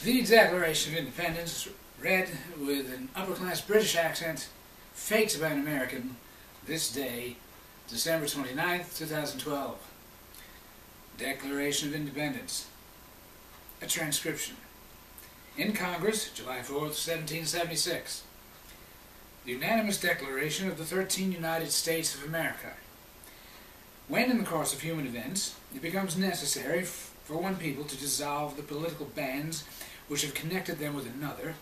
The Declaration of Independence, read with an upper-class British accent, faked by an American, this day, December 29th, 2012. Declaration of Independence. A transcription. In Congress, July 4th, 1776. The unanimous declaration of the 13 United States of America. When, in the course of human events, it becomes necessary for one people to dissolve the political bands which have connected them with another,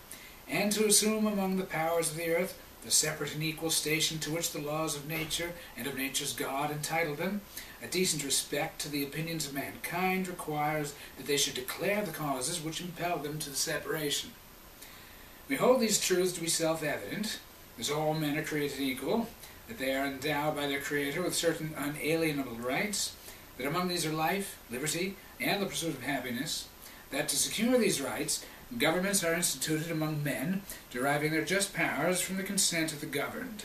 and to assume among the powers of the earth the separate and equal station to which the laws of nature and of nature's God entitle them, a decent respect to the opinions of mankind requires that they should declare the causes which impel them to the separation. We hold these truths to be self-evident, as all men are created equal, that they are endowed by their Creator with certain unalienable rights, that among these are life, liberty, and the pursuit of happiness, that to secure these rights, governments are instituted among men, deriving their just powers from the consent of the governed,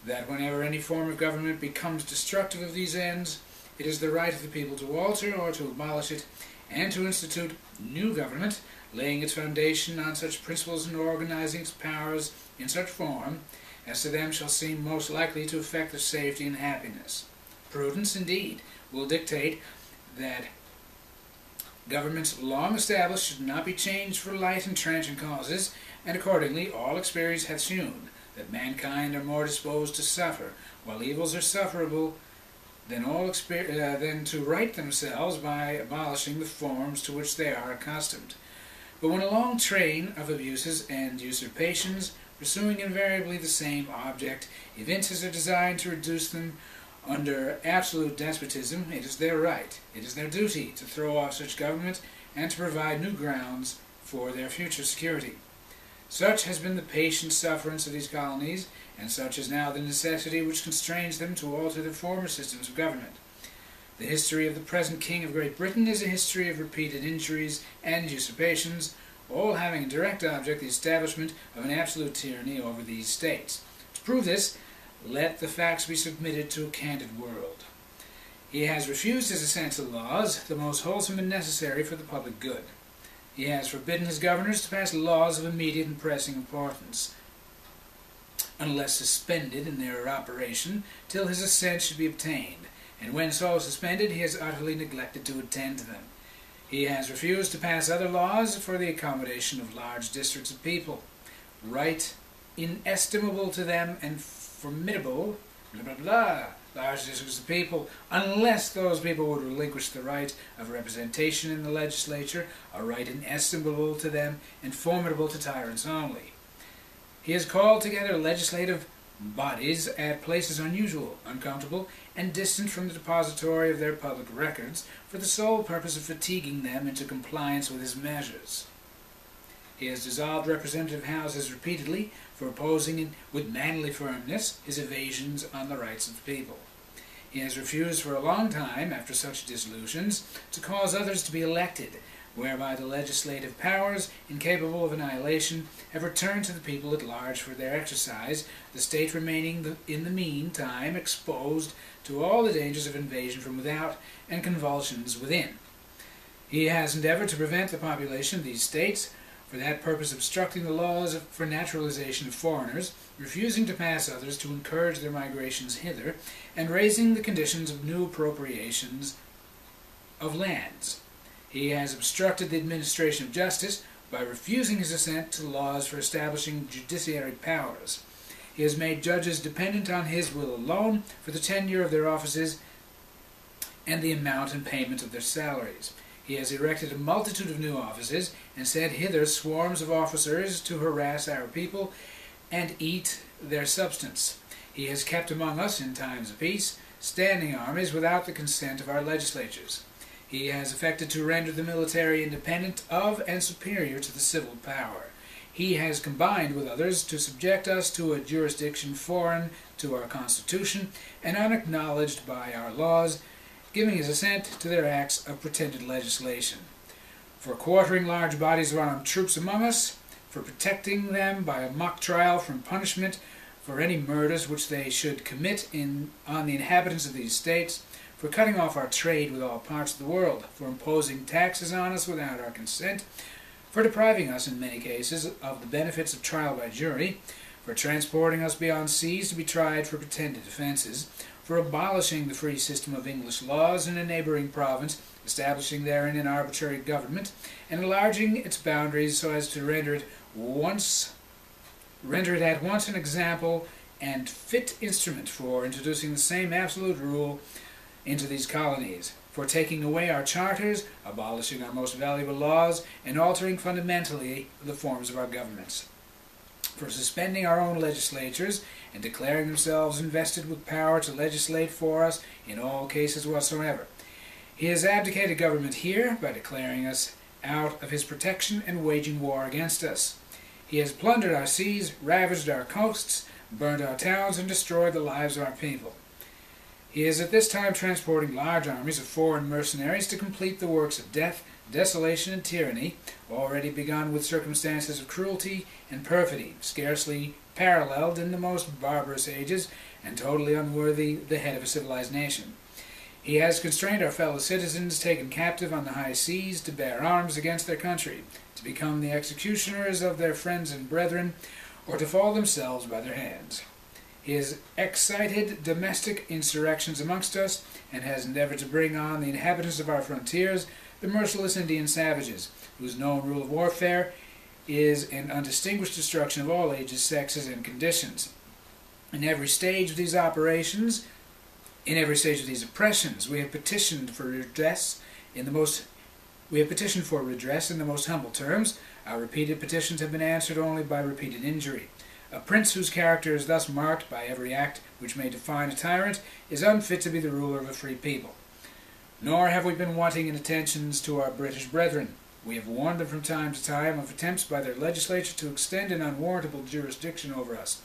that whenever any form of government becomes destructive of these ends, it is the right of the people to alter or to abolish it, and to institute new government, laying its foundation on such principles and organizing its powers in such form as to them shall seem most likely to affect their safety and happiness. Prudence, indeed, will dictate that governments long established should not be changed for light and transient causes, and accordingly all experience hath shewn that mankind are more disposed to suffer, while evils are sufferable, than to right themselves by abolishing the forms to which they are accustomed. But when a long train of abuses and usurpations, pursuing invariably the same object, evinces a design to reduce them under absolute despotism, it is their right, it is their duty to throw off such government and to provide new grounds for their future security. Such has been the patient sufferance of these colonies, and such is now the necessity which constrains them to alter their former systems of government. The history of the present King of Great Britain is a history of repeated injuries and usurpations, all having a direct object the establishment of an absolute tyranny over these states. To prove this, let the facts be submitted to a candid world. He has refused his assent to laws, the most wholesome and necessary for the public good. He has forbidden his governors to pass laws of immediate and pressing importance, unless suspended in their operation, till his assent should be obtained, and when so suspended he has utterly neglected to attend to them. He has refused to pass other laws for the accommodation of large districts of people, right inestimable to them and formidable, large districts of people, unless those people would relinquish the right of representation in the legislature, a right inestimable to them and formidable to tyrants only. He has called together legislative bodies at places unusual, uncomfortable, and distant from the depository of their public records, for the sole purpose of fatiguing them into compliance with his measures. He has dissolved representative houses repeatedly for opposing with manly firmness his evasions on the rights of the people. He has refused for a long time, after such dissolutions, to cause others to be elected, whereby the legislative powers, incapable of annihilation, have returned to the people at large for their exercise, the state remaining in the meantime exposed to all the dangers of invasion from without and convulsions within. He has endeavored to prevent the population of these states, for that purpose obstructing the laws for naturalization of foreigners, refusing to pass others to encourage their migrations hither, and raising the conditions of new appropriations of lands. He has obstructed the administration of justice by refusing his assent to laws for establishing judiciary powers. He has made judges dependent on his will alone for the tenure of their offices and the amount and payment of their salaries. He has erected a multitude of new offices and sent hither swarms of officers to harass our people and eat their substance. He has kept among us, in times of peace, standing armies without the consent of our legislatures. He has affected to render the military independent of and superior to the civil power. He has combined with others to subject us to a jurisdiction foreign to our Constitution and unacknowledged by our laws, giving his assent to their acts of pretended legislation, for quartering large bodies of armed troops among us, for protecting them by a mock trial from punishment for any murders which they should commit on the inhabitants of these states, for cutting off our trade with all parts of the world, for imposing taxes on us without our consent, for depriving us in many cases of the benefits of trial by jury, for transporting us beyond seas to be tried for pretended offences, for abolishing the free system of English laws in a neighbouring province, establishing therein an arbitrary government, and enlarging its boundaries so as to render it at once an example and fit instrument for introducing the same absolute rule into these colonies, for taking away our charters, abolishing our most valuable laws, and altering fundamentally the forms of our governments, for suspending our own legislatures and declaring themselves invested with power to legislate for us in all cases whatsoever. He has abdicated government here by declaring us out of his protection and waging war against us. He has plundered our seas, ravaged our coasts, burned our towns, and destroyed the lives of our people. He is at this time transporting large armies of foreign mercenaries to complete the works of death, desolation, and tyranny, already begun with circumstances of cruelty and perfidy, scarcely paralleled in the most barbarous ages, and totally unworthy the head of a civilized nation. He has constrained our fellow citizens taken captive on the high seas to bear arms against their country, to become the executioners of their friends and brethren, or to fall themselves by their hands. He has excited domestic insurrections amongst us, and has endeavored to bring on the inhabitants of our frontiers the merciless Indian savages, whose known rule of warfare is an undistinguished destruction of all ages, sexes, and conditions. In every stage of these operations, in every stage of these oppressions, we have petitioned for redress in the most humble terms. Our repeated petitions have been answered only by repeated injury. A prince whose character is thus marked by every act which may define a tyrant is unfit to be the ruler of a free people. Nor have we been wanting in attentions to our British brethren. We have warned them from time to time of attempts by their legislature to extend an unwarrantable jurisdiction over us.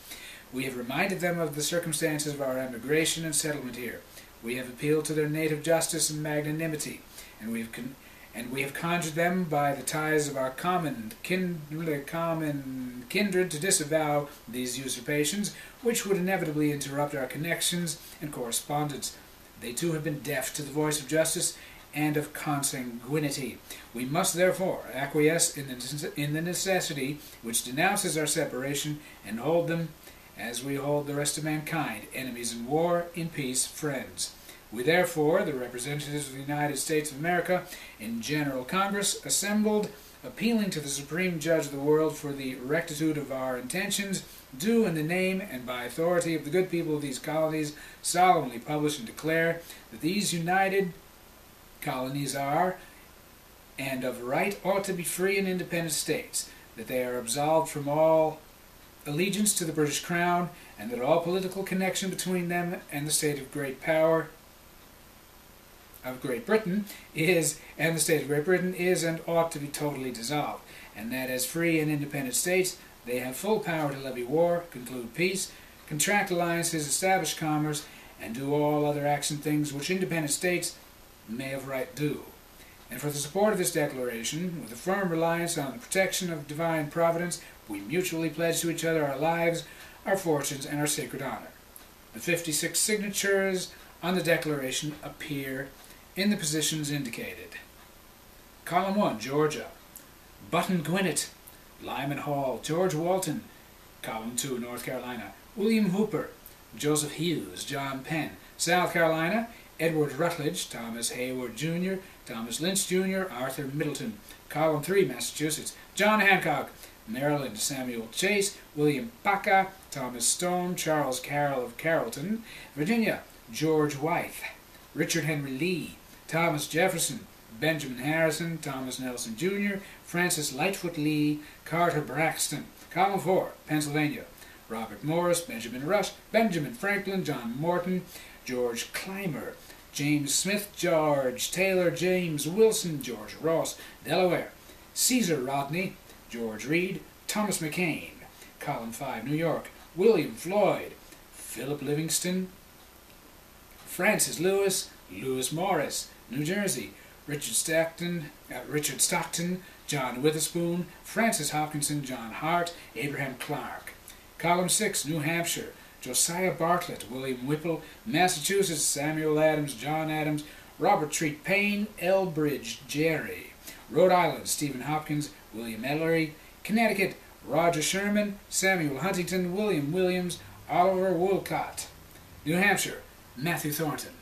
We have reminded them of the circumstances of our emigration and settlement here. We have appealed to their native justice and magnanimity, and we have conjured them by the ties of our common kindred to disavow these usurpations, which would inevitably interrupt our connections and correspondence. They too have been deaf to the voice of justice and of consanguinity. We must therefore acquiesce in the necessity which denounces our separation, and hold them, as we hold the rest of mankind, enemies in war, in peace, friends. We therefore, the representatives of the United States of America, in General Congress, assembled, appealing to the Supreme Judge of the world for the rectitude of our intentions, do in the name and by authority of the good people of these colonies solemnly publish and declare that these united colonies are, and of right ought to be free and independent states, that they are absolved from all allegiance to the British Crown, and that all political connection between them and the state of Great Britain is and ought to be totally dissolved, and that as free and independent states they have full power to levy war, conclude peace, contract alliances, establish commerce, and do all other acts and things which independent states may of right do. And for the support of this declaration, with a firm reliance on the protection of divine providence, we mutually pledge to each other our lives, our fortunes, and our sacred honor. The 56 signatures on the declaration appear in the positions indicated. Column 1, Georgia. Button Gwinnett, Lyman Hall, George Walton. Column 2, North Carolina. William Hooper, Joseph Hughes, John Penn. South Carolina, Edward Rutledge, Thomas Hayward Jr., Thomas Lynch Jr., Arthur Middleton. Column 3, Massachusetts. John Hancock, Maryland, Samuel Chase, William Paca, Thomas Stone, Charles Carroll of Carrollton. Virginia, George Wythe, Richard Henry Lee, Thomas Jefferson, Benjamin Harrison, Thomas Nelson Jr., Francis Lightfoot Lee, Carter Braxton. Column 4, Pennsylvania, Robert Morris, Benjamin Rush, Benjamin Franklin, John Morton, George Clymer, James Smith, George Taylor, James Wilson, George Ross. Delaware, Caesar Rodney, George Reed, Thomas McCain. Column 5, New York, William Floyd, Philip Livingston, Francis Lewis, Lewis Morris. New Jersey, Richard Stockton, John Witherspoon, Francis Hopkinson, John Hart, Abraham Clark. Column 6, New Hampshire, Josiah Bartlett, William Whipple. Massachusetts, Samuel Adams, John Adams, Robert Treat Payne, Elbridge Gerry. Rhode Island, Stephen Hopkins, William Ellery. Connecticut, Roger Sherman, Samuel Huntington, William Williams, Oliver Wolcott. New Hampshire, Matthew Thornton.